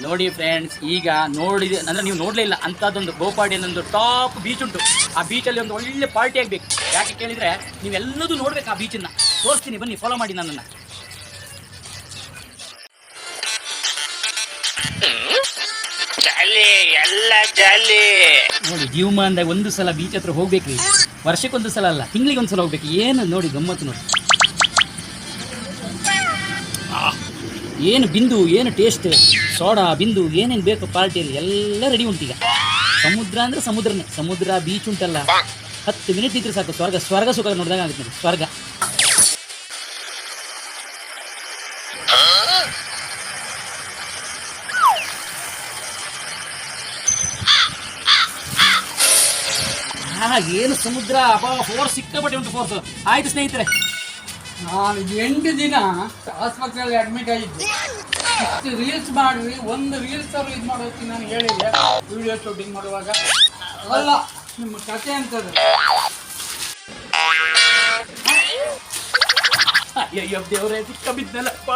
ನೋಡಿ ಫ್ರೆಂಡ್ಸ್, ಈಗ ನೋಡಿದೆ ಅಂದರೆ ನೀವು ನೋಡಲೇ ಇಲ್ಲ ಅಂಥದ್ದೊಂದು ಗೋಪಾಡಿ ಅನ್ನೊಂದು ಟಾಪ್ ಬೀಚ್ ಉಂಟು. ಆ ಬೀಚಲ್ಲಿ ಒಂದು ಒಳ್ಳೆ ಪಾರ್ಟಿ ಆಗಬೇಕು. ಯಾಕೆ ಕೇಳಿದರೆ ನೀವೆಲ್ಲದೂ ನೋಡ್ಬೇಕು. ಆ ಬೀಚನ್ನು ತೋರಿಸ್ತೀನಿ, ಬನ್ನಿ ಫಾಲೋ ಮಾಡಿ ನನ್ನನ್ನು. ನೋಡಿ, ಜೀವಮಾನದಾಗ ಒಂದು ಸಲ ಬೀಚ್ ಹತ್ರ ಹೋಗ್ಬೇಕ್ರಿ. ವರ್ಷಕ್ಕೊಂದು ಸಲ ಅಲ್ಲ, ತಿಂಗಳಿಗೆ ಒಂದು ಸಲ ಹೋಗ್ಬೇಕು. ಏನು ನೋಡಿ ಗಮ್ಮತ್ತು ನೋಡಿ. ಏನು ಬಿಂದು, ಏನು ಟೇಸ್ಟ್, ಸೋಡಾ ಬಿಂದು ಏನೇನು ಬೇಕು ಪಾರ್ಟಿಯಲ್ಲಿ ಎಲ್ಲ ರೆಡಿ ಉಂಟೀಗ. ಸಮುದ್ರ ಅಂದರೆ ಸಮುದ್ರನೇ. ಸಮುದ್ರ ಬೀಚ್ ಉಂಟಲ್ಲ, 10 ಮಿನಿಟ್ ಇದ್ರೆ ಸಾಕು. ಸ್ವರ್ಗ ಸ್ವರ್ಗ ಸುಖ ನೋಡಿದಾಗ ಆಗುತ್ತೆ ನೋಡಿ, ಸ್ವರ್ಗ. ಏನು ಸಮುದ್ರ, ಫೋರ್ಸ್ ಸಿಕ್ಕಾಪಟ್ಟೆ ಉಂಟು, ಫೋರ್ಸ್. ಆಯ್ತು ಸ್ನೇಹಿತರೆ, ನಾನು 8 ದಿನ ಆಸ್ಪತ್ರೆಯಲ್ಲಿ ಅಡ್ಮಿಟ್ ಆಗಿದ್ದೆ. ಇಷ್ಟು ರೀಲ್ಸ್ ಮಾಡ್ರಿ, ಒಂದು ರೀಲ್ಸ್ ಅವರು ಇದು ಮಾಡೋದಕ್ಕೆ ನಾನು ಹೇಳಿದ್ದೆ ವಿಡಿಯೋ ಶೂಟಿಂಗ್ ಮಾಡುವಾಗ. ಅಲ್ಲ, ನಿಮ್ಮ ಕತೆ ಅಂತದ್ದು. ಅಯ್ಯೋ ದೇವರೇ, ಸಿಕ್ಕ ಬಿದ್ದಲ್ಲಪ್ಪ.